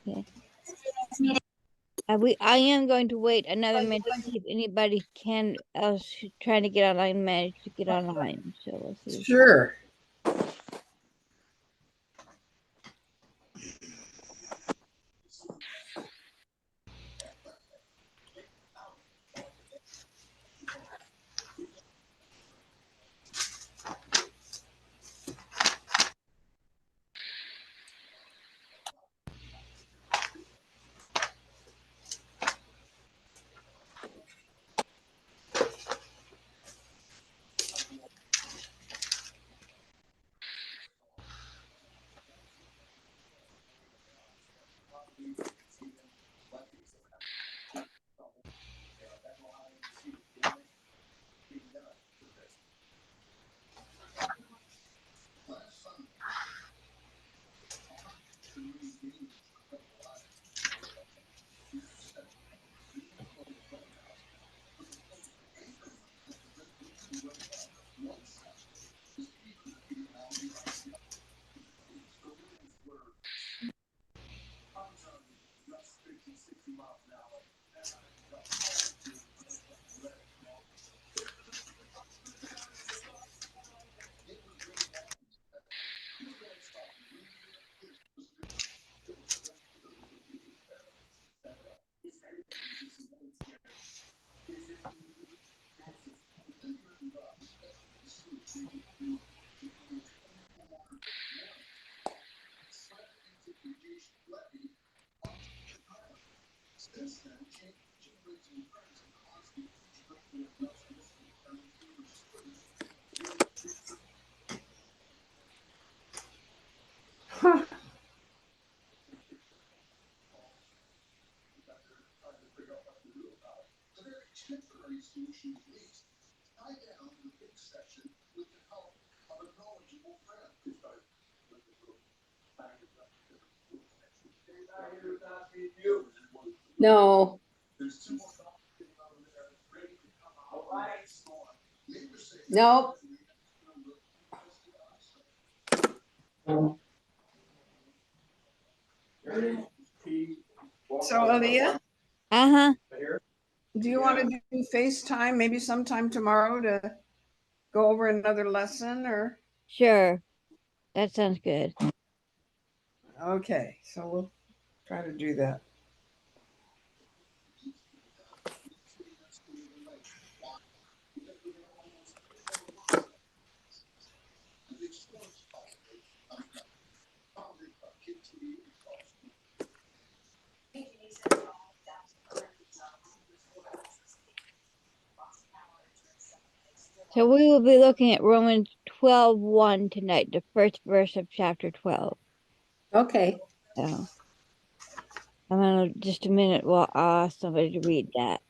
Okay. I am going to wait another minute to see if anybody else trying to get online manage to get online. So we'll see. Sure. Huh. No. Nope. So, Aaliyah, do you want to do FaceTime maybe sometime tomorrow to go over another lesson or? Sure. That sounds good. Okay, so we'll try to do that. So we will be looking at Romans 12:1 tonight, the first verse of chapter 12. Okay. So I'm gonna just a minute while I ask somebody to read that.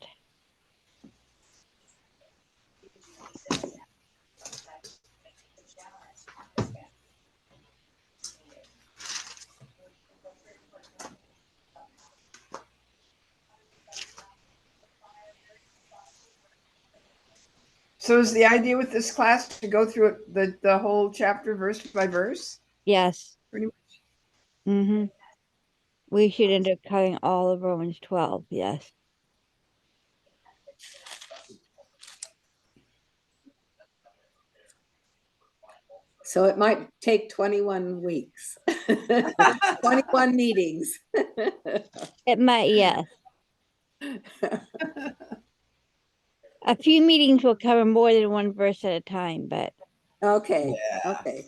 So is the idea with this class to go through the whole chapter verse by verse? Yes. Pretty much. Mm-hmm. We should end up covering all of Romans 12, yes. So it might take 21 weeks, 21 meetings. It might, yes. A few meetings will cover more than one verse at a time, but Okay, Yeah. okay.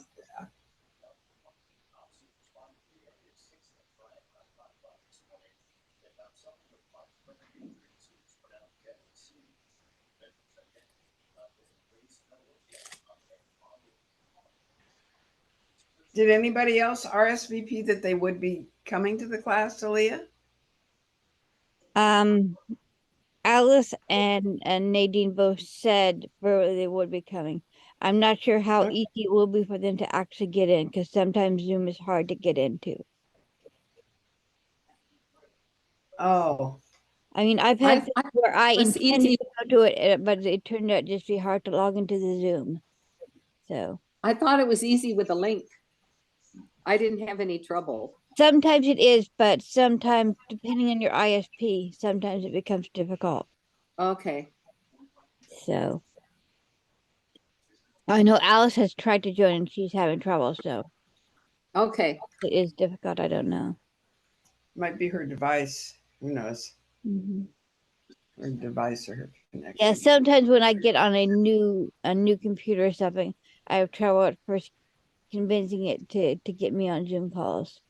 Did anybody else RSVP that they would be coming to the class, Aaliyah? Alice and Nadine both said they would be coming. I'm not sure how Okay. easy it will be for them to actually get in, because sometimes Zoom is hard to get into. Oh, I mean, I've had things where I was intended easy. to go to it, but it turned out just be hard to log into the Zoom. So I thought it was easy with a link. I didn't have any trouble. Sometimes it is, but sometimes, depending on your ISP, sometimes it becomes difficult. Okay. So I know Alice has tried to join and she's having trouble, so Okay. it is difficult. I don't know. Might be her device. Who knows? Mhm. Her device or her connection. Yeah, sometimes when I get on a new computer or something, I have trouble at first convincing it to get me on Zoom calls.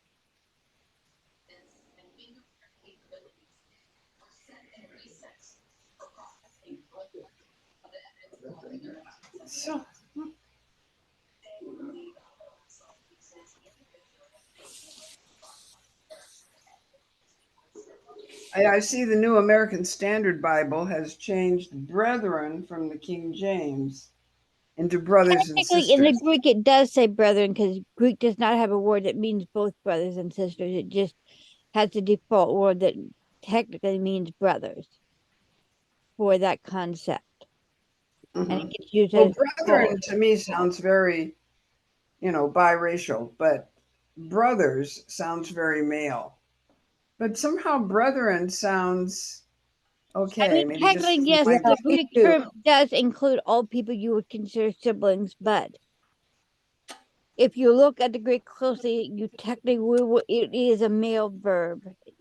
So I see the New American Standard Bible has changed brethren from the King James into brothers and Technically, in the sisters. Greek, it does say brethren because Greek does not have a word that means both brothers and sisters. It just has the default word that technically means brothers for that concept. And it Mhm. gets used Well, as default. brethren to me sounds very, biracial, but brothers sounds very male. But somehow brethren sounds I okay. mean, Maybe just technically, yes, Yeah, the language. me Greek too. term does include all people you would consider siblings, but if you look at the Greek closely, you technically it is a male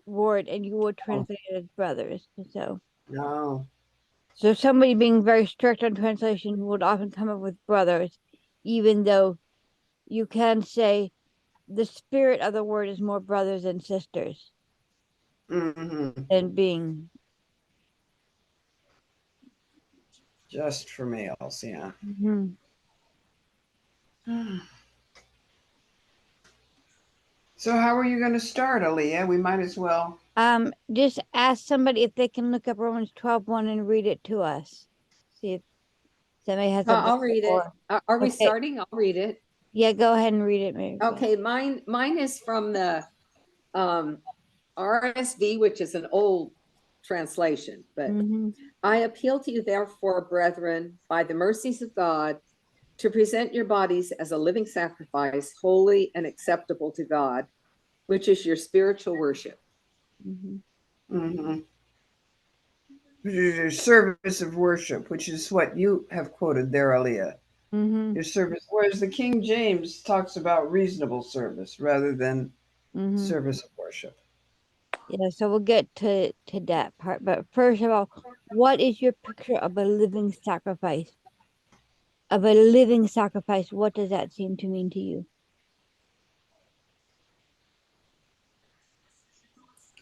word, and you would translate it as brothers. No. So somebody being very strict on translation would often come up with brothers, even though you can say the spirit of the word is more brothers and sisters Hmm. than being. Just for males, yeah. Mhm. So how are you going to start, Aaliyah? We might as well. Just ask somebody if they can look up Romans 12:1 and read it to us. See if somebody has a I'll read it. Bible. Are we Okay. starting? I'll read it. Yeah, go ahead and read it, Mary Beth. Okay, mine is from the um, RSV, which is an old translation, but Mhm. I appeal to you, therefore, brethren, by the mercies of God, to present your bodies as a living sacrifice, holy and acceptable to God, which is your spiritual worship. Mhm. Hmm. Your service of worship, which is what you have quoted there, Aaliyah. Mhm. Your service, whereas the King James talks about reasonable service rather than Mhm. service of worship. Yeah, so we'll get to that part, but first of all, what is your picture of a living sacrifice? Of a living sacrifice, what does that seem to mean to you?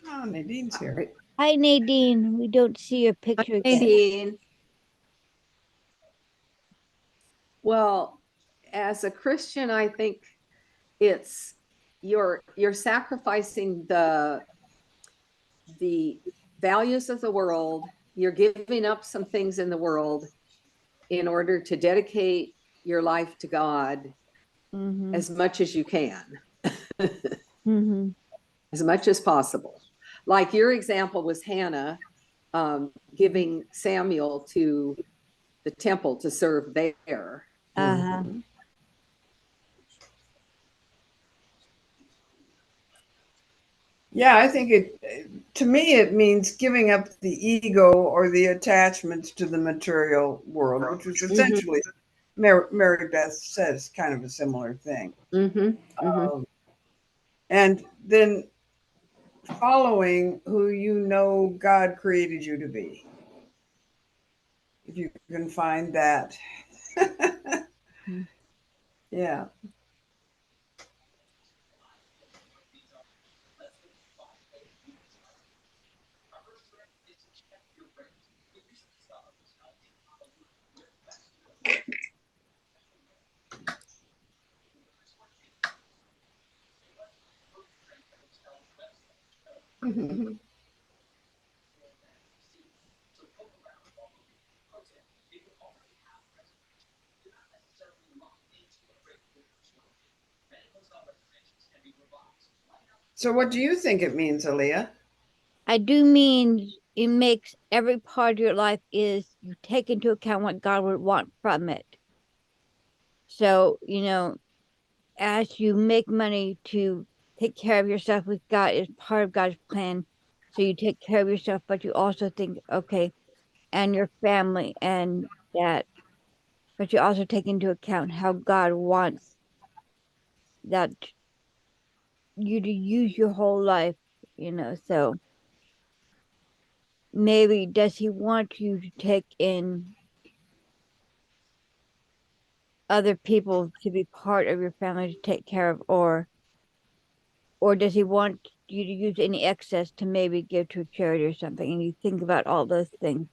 Oh, Nadine's here. Right. Hi, Nadine. We don't see your picture yet. Nadine. Well, as a Christian, I think it's you're sacrificing the values of the world. You're giving up some things in the world in order to dedicate your life to God Mm-hmm. as much as you can, Mm-hmm. as much as possible. Like your example was Hannah giving Samuel to the temple to serve there. Uh-huh. Mhm. Yeah, I think to me, it means giving up the ego or the attachments to the material world, which was Mm-hmm, essentially, Mary Beth says, kind of a similar thing. mm-hmm, mm-hmm. And then following who you know God created you to be. If you can find that. Yeah. So, what do you think it means, Aaliyah? I do mean it makes every part of your life is you take into account what God would want from it. So, as you make money to take care of yourself with God is part of God's plan. So you take care of yourself, but you also think, okay, and your family and that, but you also take into account how God wants that you to use your whole life, so maybe does he want you to take in other people to be part of your family to take care of, or does he want you to use any excess to maybe give to a charity or something? And you think about all those things.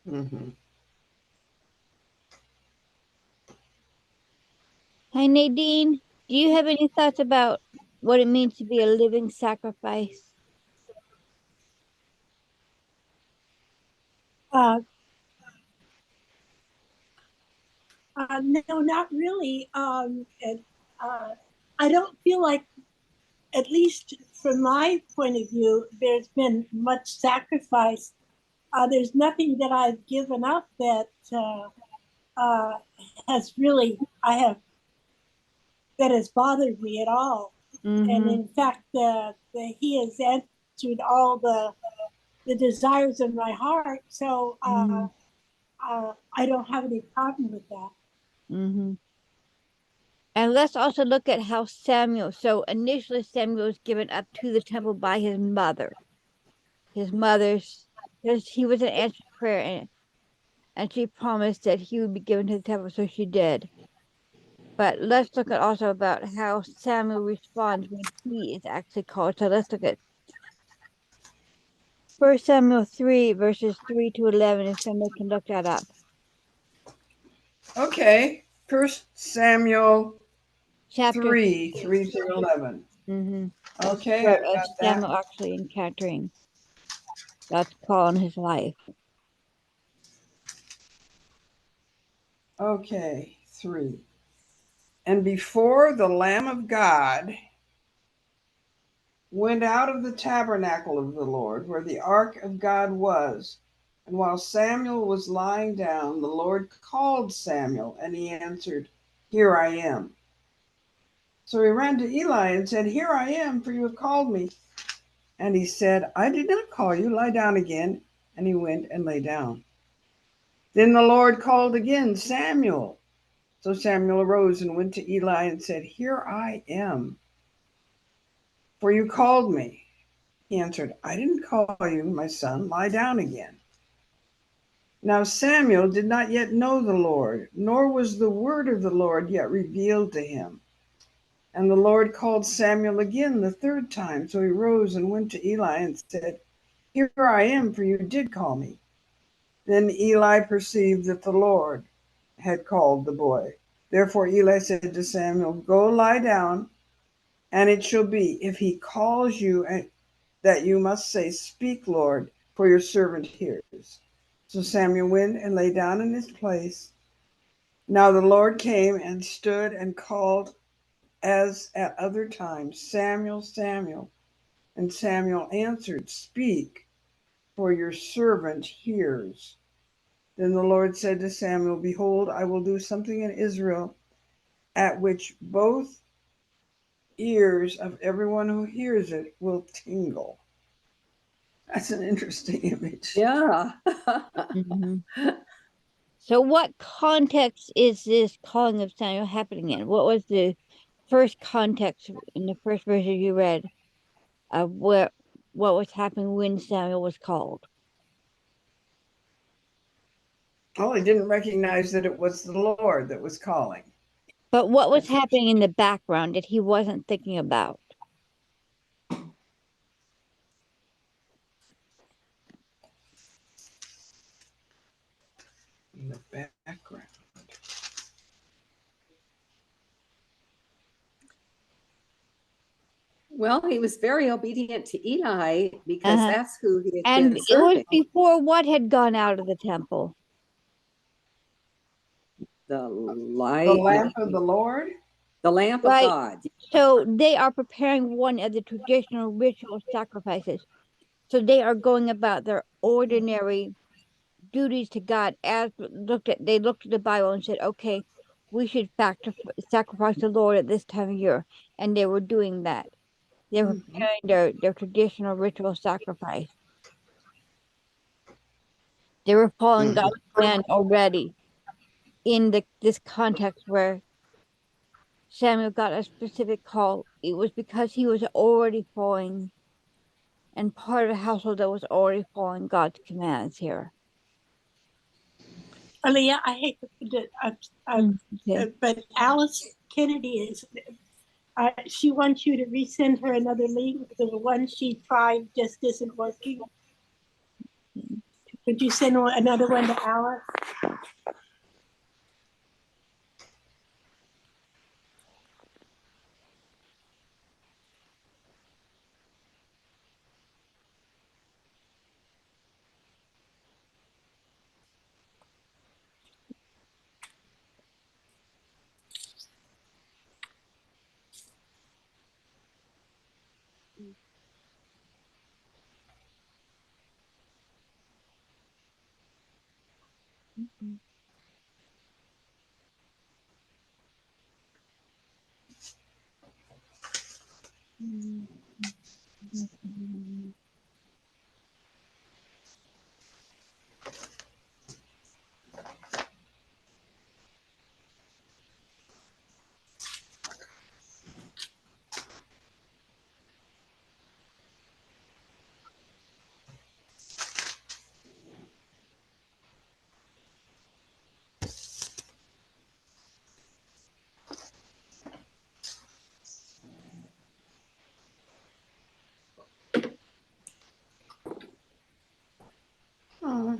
Mm-hmm. Hi, Nadine. Do you have any thoughts about what it means to be a living sacrifice? Uh, no, not really. I don't feel like, at least from my point of view, there's been much sacrifice. There's nothing that I've given up that uh, has really, that has bothered me at all. And Mm-hmm. in fact, he has answered all the desires of my heart. So Mm-hmm. I don't have any problem with that. Mm-hmm. And let's also look at how so initially Samuel was given up to the temple by his mother. His mother's, because he was an answered prayer, and she promised that he would be given to the temple, so she did. But let's look at also about how Samuel responds when he is actually called. So let's look at 1 Samuel 3, verses 3 to 11, if somebody can look that up. Okay. 1 Samuel Chapter 3, 3. 3 to 11. Mm-hmm. Okay, But I've got that. Samuel actually encountering God's call in his life. Okay, 3. And before the Lamb of God went out of the tabernacle of the Lord, where the ark of God was, and while Samuel was lying down, the Lord called Samuel, and he answered, "Here I am." So he ran to Eli and said, "Here I am, for you have called me." And he said, "I did not call you. Lie down again." And he went and lay down. Then the Lord called again, "Samuel." So Samuel arose and went to Eli and said, "Here I am, for you called me." He answered, "I didn't call you, my son. Lie down again." Now Samuel did not yet know the Lord, nor was the word of the Lord yet revealed to him. And the Lord called Samuel again the third time. So he rose and went to Eli and said, "Here I am, for you did call me." Then Eli perceived that the Lord had called the boy. Therefore Eli said to Samuel, "Go lie down, and it shall be, if he calls you, that you must say, 'Speak, Lord, for your servant hears.'" So Samuel went and lay down in his place. Now the Lord came and stood and called as at other times, "Samuel, Samuel." And Samuel answered, "Speak, for your servant hears." Then the Lord said to Samuel, "Behold, I will do something in Israel at which both ears of everyone who hears it will tingle." That's an interesting image. Yeah. Mm-hmm. So what context is this calling of Samuel happening in? What was the first context in the first verse you read of what was happening when Samuel was called? Oh, he didn't recognize that it was the Lord that was calling. But what I was think happening in the background that he wasn't thinking about? in the background. Well, he was very obedient to Eli because Uh-huh. that's who he had And been it was serving. before what had gone out of the temple? The The light, lamp of the Lord? the lamp of Right. God. So they are preparing one of the traditional ritual sacrifices. So they are going about their ordinary duties to God as they looked at the Bible and said, okay, we should sacrifice the Lord at this time of year. And they were doing that. They were preparing their traditional ritual sacrifice. They were following God's command already in this context where Samuel got a specific call. It was because he was already following and part of a household that was already following God's commands here. Aaliyah, I hate to, Okay. but Alice Kennedy is, she wants you to resend her another link. The one she tried just isn't working. Would you send another one to Alice? Oh,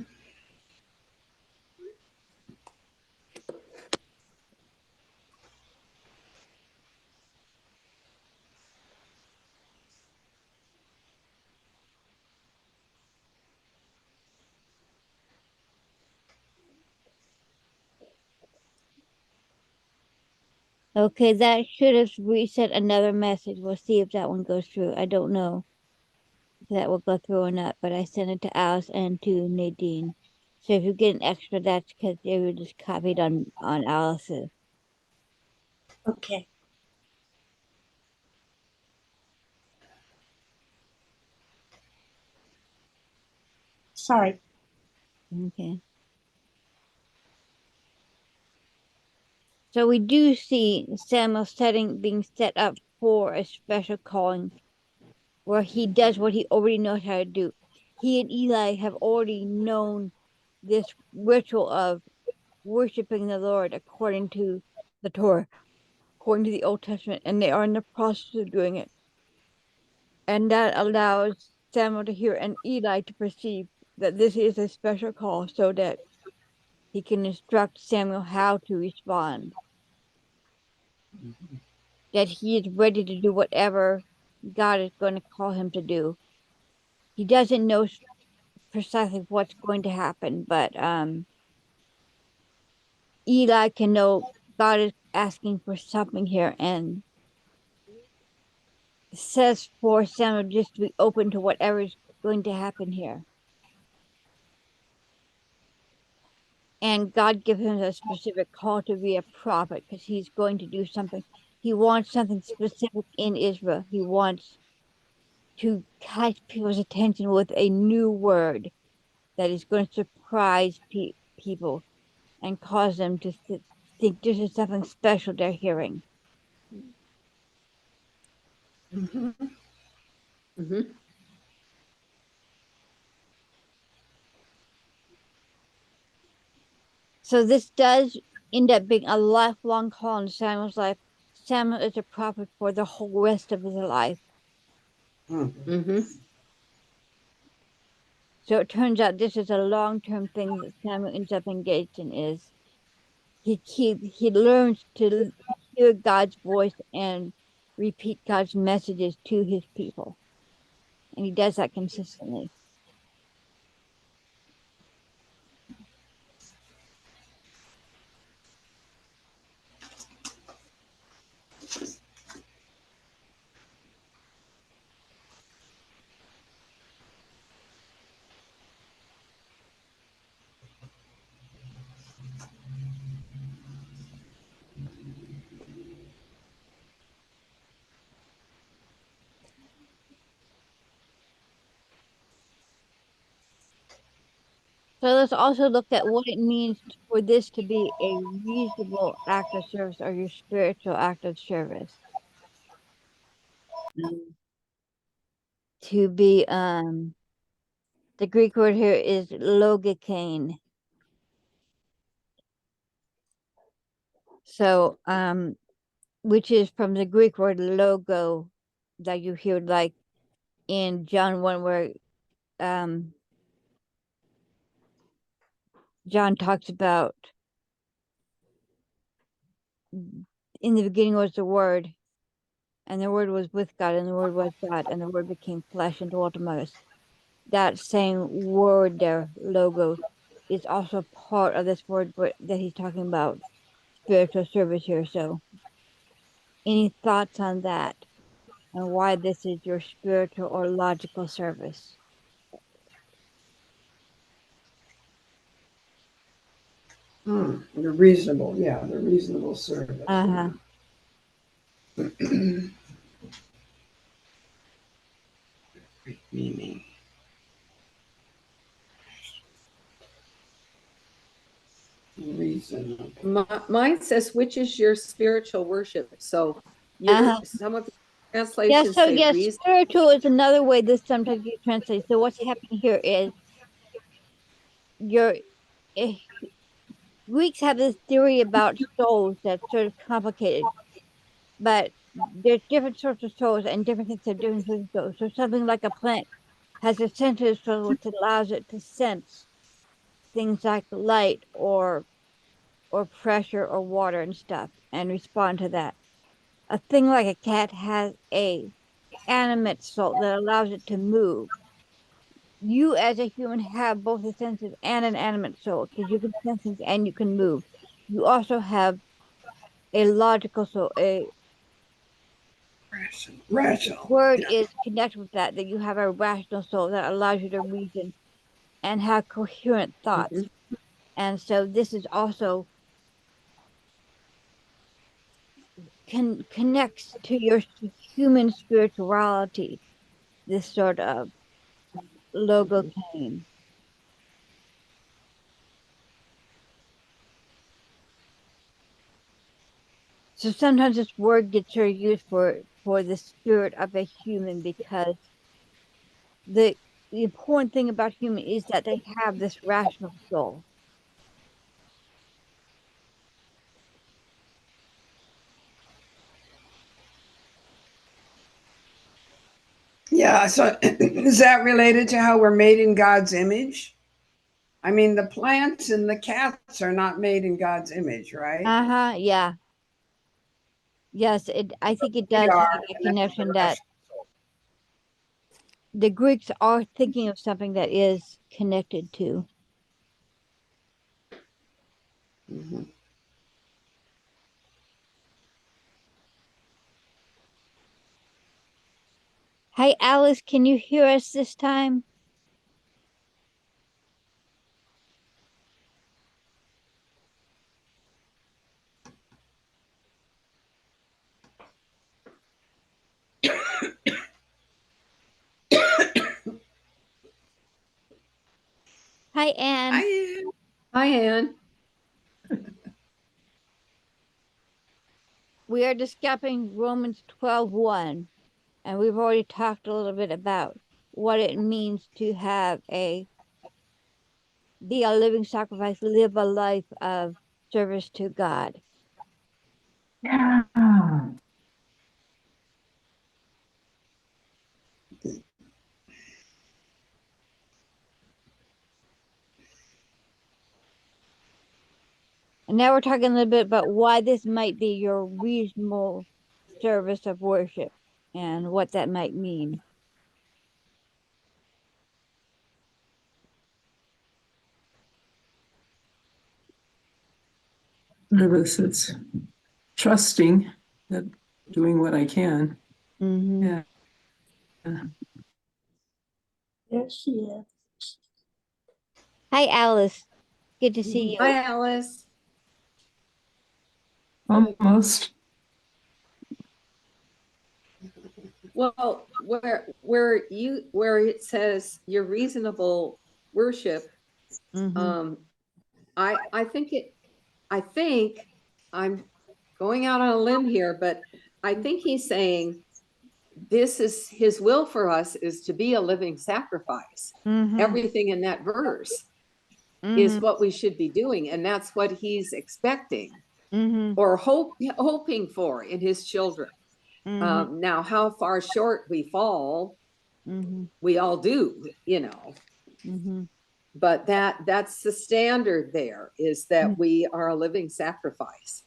Okay, that should have reset another message. We'll see if that one goes through. I don't know if that will go through or not, but I sent it to Alice and to Nadine. So if you get an extra, that's because they were just copied on Alice's. Okay. Sorry. Okay. So we do see Samuel being set up for a special calling where he does what he already knows how to do. He and Eli have already known this ritual of worshiping the Lord according to the Torah, according to the Old Testament, and they are in the process of doing it. And that allows Samuel to hear and Eli to perceive that this is a special call so that he can instruct Samuel how to respond, that he is ready to do whatever God is going to call him to do. He doesn't know precisely what's going to happen, but Eli can know God is asking for something here and says for Samuel just to be open to whatever is going to happen here. And God gives him a specific call to be a prophet because he's going to do something. He wants something specific in Israel. He wants to catch people's attention with a new word that is going to surprise people and cause them to think this is something special they're hearing. mhm. So this does end up being a lifelong call in Samuel's life. Samuel is a prophet for the whole rest of his life. So it turns out this is a long-term thing that Samuel ends up engaged in is he learns to hear God's voice and repeat God's messages to his people. And he does that consistently. So let's also look at what it means for this to be a reasonable act of service or your spiritual act of service. To be the Greek word here is logikein. So which is from the Greek word logo that you hear like in John 1 where John talks about in the beginning was the word and the word was with God and the word was God and the word became flesh and dwelt among us. That same word there, logo, is also part of this word that he's talking about spiritual service here. So any thoughts on that and why this is your spiritual or logical service? The reasonable, yeah, the reasonable service. Uh-huh. Meaning. Reasonable. Mine says, which is your spiritual worship? So some of the Yeah, translations so say yes, reason. spiritual is another way this sometimes you translate. So what's happening here is your eh, Greeks have this theory about souls that's sort of complicated, but there's different sorts of souls and different things have different sorts of souls. So something like a plant has a sensitive soul which allows it to sense things like light or pressure or water and stuff and respond to that. A thing like a cat has a animate soul that allows it to move. You as a human have both a sensitive and an animate soul because you can sense things and you can move. You also have a logical soul. A Rational. word Yeah. is connected with that you have a rational soul that allows you to reason and have coherent thoughts. Mhm. And so this is also connects to your human spirituality, this sort of logo cane. So sometimes this word gets sort of used for the spirit of a human because the the important thing about human is that they have this rational soul. Yeah, so is that related to how we're made in God's image? I mean, the plants and the cats are not made in God's image, right? Uh-huh, yeah. Yes, I think it We does are, have a and that's the connection that rational soul. the Greeks are thinking of something that is connected to. Mhm. Hi, Alice, can you hear us this time? Hi, Anne. I Hi, Anne. We are discussing Romans 12:1, and we've already talked a little bit about what it means to have be a living sacrifice, live a life of service to God. Yeah. And now we're talking a little bit about why this might be your reasonable service of worship and what that might mean. Service, it's trusting that doing what I can. Mm-hmm. Yeah. There she is. Hi, Alice. Good to see you. Hi, Alice. Almost. Well, where it says your reasonable worship, Mhm. I think I'm going out on a limb here, but I think he's saying this is his will for us is to be a living sacrifice. Mhm. Everything in that verse is Mhm. what we should be doing, and that's what he's expecting Mhm. or hoping for in his children. Mhm. Now, how far short we fall, Mhm. we all do, Mhm. but that's the standard there, is that we are a living sacrifice,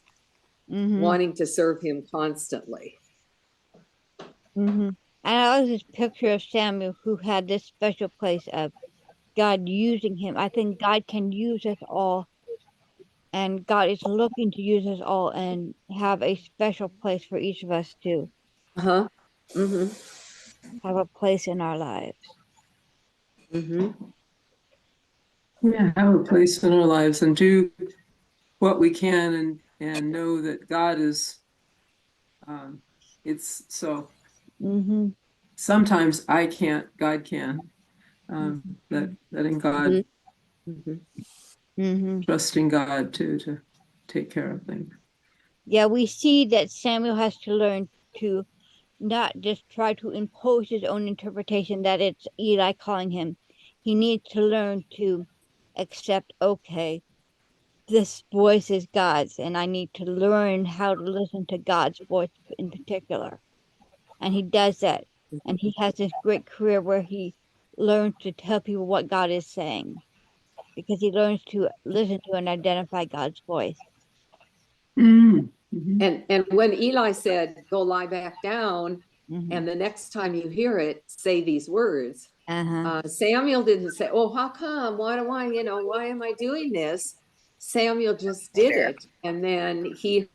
Mhm. wanting to serve him constantly. Mhm. And I love this picture of Samuel who had this special place of God using him. I think God can use us all, and God is looking to use us all and have a special place for each of us to Uh-huh. Mm-hmm. have a place in our lives. Mm-hmm. Yeah, have a place in our lives and do what we can and know that God is, it's so Mm-hmm. sometimes I can't, God can. That in God, Mm-hmm. Mm-hmm. trusting God to take care of things. Yeah, we see that Samuel has to learn to not just try to impose his own interpretation that it's Eli calling him. He needs to learn to accept, okay, this voice is God's, and I need to learn how to listen to God's voice in particular. And he does that. And he has this great career where he learns to tell people what God is saying because he learns to listen to and identify God's voice. Mm-hmm. And when Eli said, "Go lie back down," Mm-hmm. and the next time you hear it, say these words. Uh-huh. Samuel didn't say, "Oh, how come? Why do I? Why am I doing this?" Samuel just did it, and then he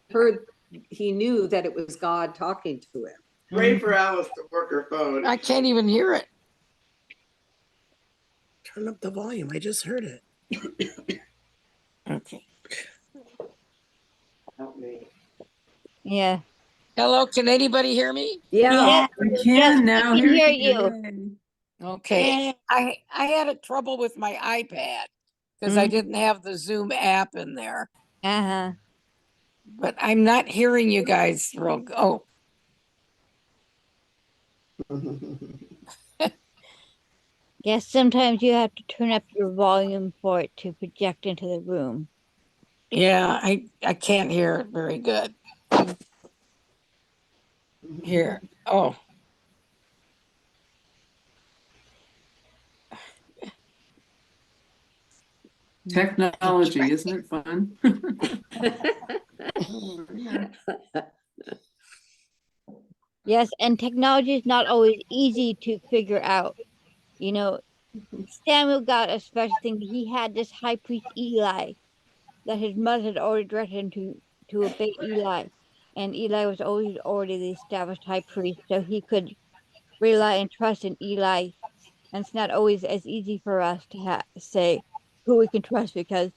knew that it was God talking to him. Pray for Alice to work her phone. I can't even hear it. Turn up the volume. I just heard it. Okay. Help me. Yeah. Hello, can anybody hear me? Yeah. I Yes, can we now can hear you. you. Okay. I had trouble with my iPad because I didn't have the Zoom app in there. Uh-huh. But I'm not hearing you guys real. Oh, Yes, sometimes you have to turn up your volume for it to project into the room. yeah, I can't hear it very good. Here. Oh, Technology, isn't it fun? Oh, yeah. Yes, and technology is not always easy to figure out. You know, Samuel got a special thing. He had this high priest Eli that his mother had already directed him to obey Eli. And Eli was always already the established high priest, so he could rely and trust in Eli. And it's not always as easy for us to say who we can trust because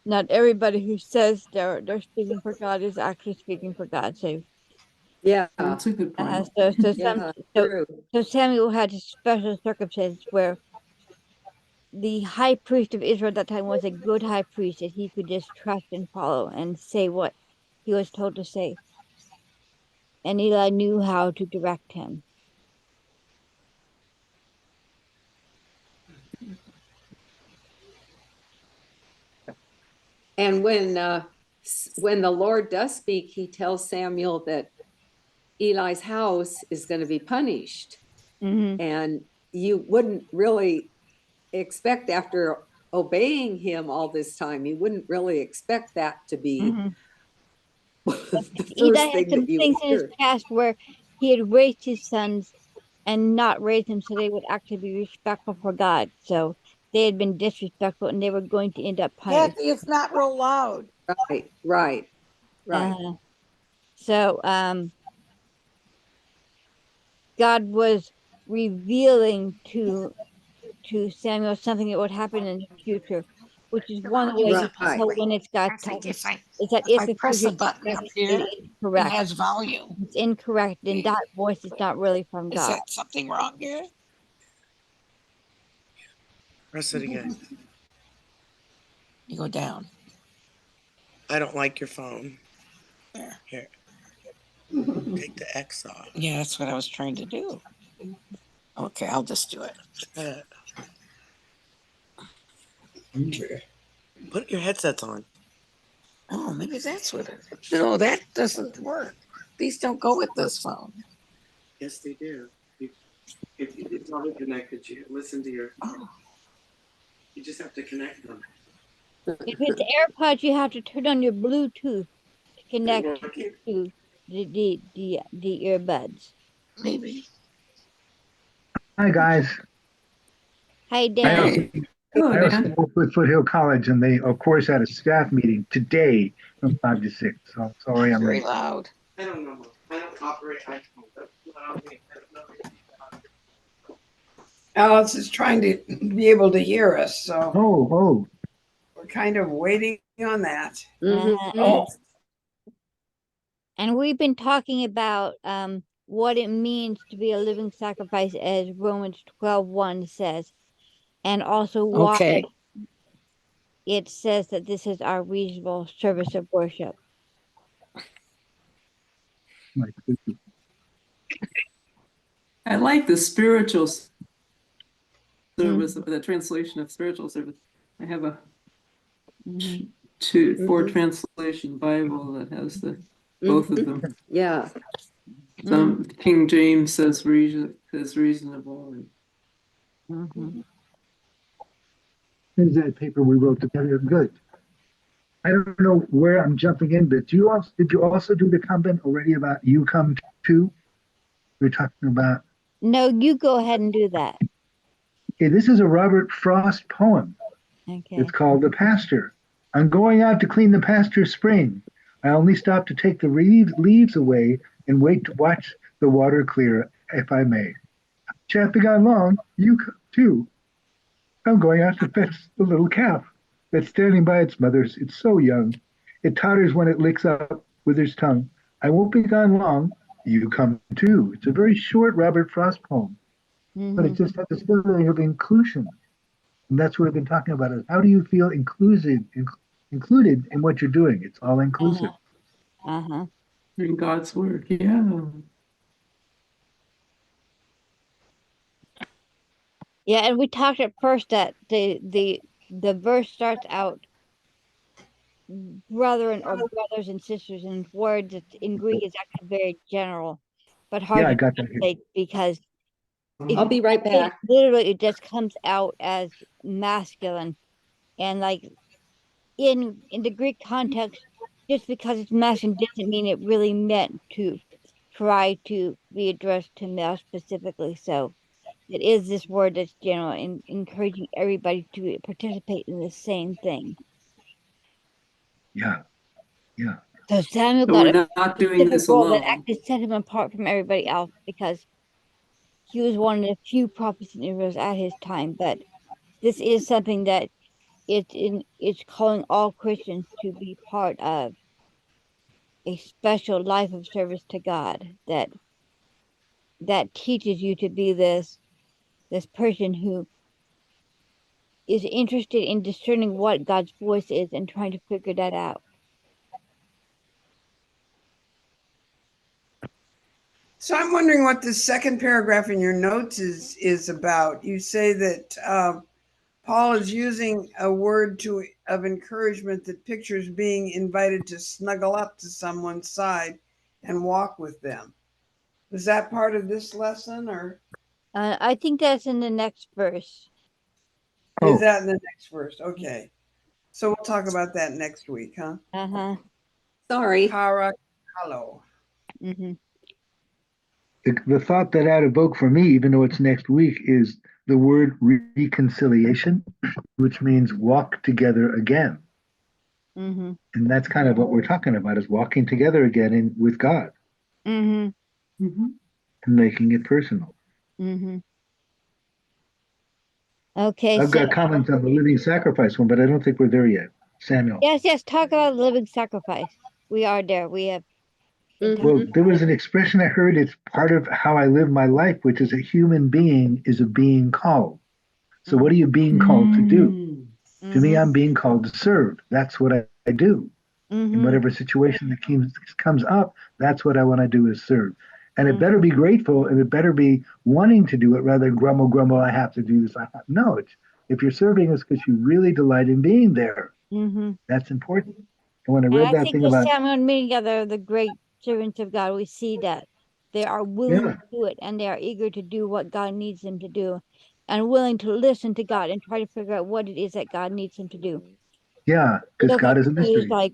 not everybody who says they're speaking for God is actually speaking for God. So Yeah. That's a good point. Yeah. True. so Samuel had a special circumstance where the high priest of Israel at that time was a good high priest that he could just trust and follow and say what he was told to say. And Eli knew how to direct him. And when the Lord does speak, he tells Samuel that Eli's house is going to be punished. Mm-hmm. And you wouldn't really expect, after obeying him all this time, you wouldn't really expect that to be Mm-hmm. the Eli first had thing some that you things in his hear. past where he had raised his sons and not raised them so they would actually be respectful for God. So they had been disrespectful and they were going to end up punished. Kathy, it's not real loud. Right. So God was revealing to Samuel something that would happen in the future, which is one way you can tell when it's God's time. Is that If if I the press future a button up it here, is it correct. has volume. If it's incorrect, then that voice is not really from Is God. that something wrong here? Press it again. You go down. I don't like your phone. There. Here, take the X off. Yeah, that's what I was trying to do. Okay, I'll just do it. Uh, Put your headsets on. Oh, maybe that's what it is. No, that doesn't work. These don't go with this phone. Yes, they do. It's already connected. You listen to your. Oh, You just have to connect them. If it's AirPods, you have to turn on your Bluetooth to connect Working. to the earbuds. maybe. Hi, guys. Hi, I Dan. also, Hey, Hello, I also Dan. work with Foothill College, and they, of course, had a staff meeting today from 5 to 6. So sorry I'm very late. loud. I don't know. I don't operate iPhone. That's not on me. I don't know. Alice is trying to be able to hear us, so Oh, we're kind of waiting on that. Mhm. Oh, And we've been talking about what it means to be a living sacrifice, as Romans 12:1 says, and also why Okay. it says that this is our reasonable service of worship. my goodness. I like the spiritual Mm-hmm. service, the translation of spiritual service. I have a Mm-hmm. four Mhm. translation Bible that has the both of them. Yeah. Some King James says reasonable. Mm-hmm. Here's that paper we wrote together. Good. I don't know where I'm jumping in, but did you also do the comment already about you come too? We're talking about, No, you go ahead and do that. okay, this is a Robert Frost poem. It's Okay. called The Pasture. I'm going out to clean the pasture spring. I only stop to take the leaves away and wait to watch the water clear, if I may. Champing on long, you too. I'm going out to fetch the little calf that's standing by its mother's. It's so young. It totters when it licks up with its tongue. I won't be gone long. You come too. It's a very short Robert Frost poem, but Mm-hmm. it just has this feeling of inclusion. And that's what we've been talking about is how do you feel included in what you're doing? It's all inclusive. Uh-huh. Uh-huh. In God's word. Yeah. Yeah, and we talked at first that the verse starts out brethren or brothers and sisters, and words in Greek is actually very general, but hard Yeah, I to got that here. translate because if I'll you be right translate back. it literally, it just comes out as masculine, and like in the Greek context, just because it's masculine doesn't mean it really meant to try to be addressed to male specifically. So it is this word that's general and encouraging everybody to participate in the same thing. Yeah, yeah. So Samuel So got we're a not doing specific this role that alone. actually set him apart from everybody else because he was one of the few prophets in Israel at his time. But this is something that it's calling all Christians to be part of a special life of service to God that teaches you to be this person who is interested in discerning what God's voice is and trying to figure that out. so I'm wondering what the second paragraph in your notes is about. You say that Paul is using a word of encouragement that pictures being invited to snuggle up to someone's side and walk with them. Was that part of this lesson, or I think that's in the next verse. is Oh, that in the next verse? Okay. So we'll talk about that next week, huh? Uh-huh. Sorry. Parakalo. Mm-hmm. the thought that I'd evoke for me, even though it's next week, is the word reconciliation, which means walk together again. Mm-hmm. And that's kind of what we're talking about is walking together again with God Mm-hmm. Mhm. and making it personal. Mm-hmm. Okay, I've so got comments on the living sacrifice one, but I don't think we're there yet. Samuel. yes, talk about living sacrifice. We are there. We have been talking. Well, Mhm. there was an expression I heard. It's part of how I live my life, which is a human being is a being called. So what are you being called to do? To me, Mhm. I'm being called to serve. That's what I do. In Mhm. whatever situation that comes up, that's what I want to do is serve. And it Mhm. better be grateful and it better be wanting to do it rather than grumble, I have to do this. No, if you're serving, it's because you really delight in being there. Mhm. That's important. And when I And read I that think thing with about, Samuel and many other the great servants of God, we see that they are willing yeah, to do it and they are eager to do what God needs them to do and willing to listen to God and try to figure out what it is that God needs them to do. yeah, You because look at God is a cases mystery. like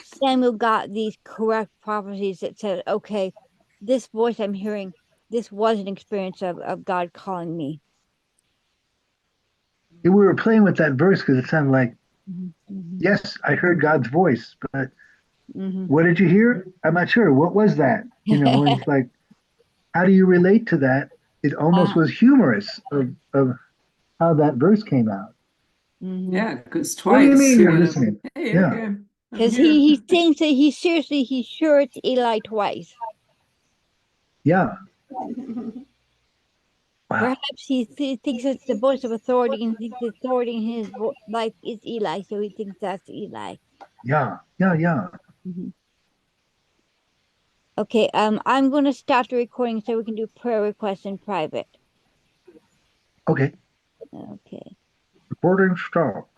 Samuel got these correct prophecies that said, okay, this voice I'm hearing, this was an experience of God calling me. We were playing with that verse because it sounded like, Mhm. yes, I heard God's voice, but Mhm. what did you hear? I'm not sure. What was that? And it's like, how do you relate to that? It almost Uh, was humorous of how that verse came out. mhm. Yeah, because What do you twice mean he you're went up, listening? hey, Yeah, okay, I'm Because here. he thinks that he's sure it's Eli twice. yeah. Wow. Perhaps thinks it's the voice of authority and thinks the authority in his life is Eli, so he thinks that's Eli. Yeah, yeah, yeah. Mhm. Okay, I'm going to stop the recording so we can do prayer requests in private. Okay. Okay. Recording stop.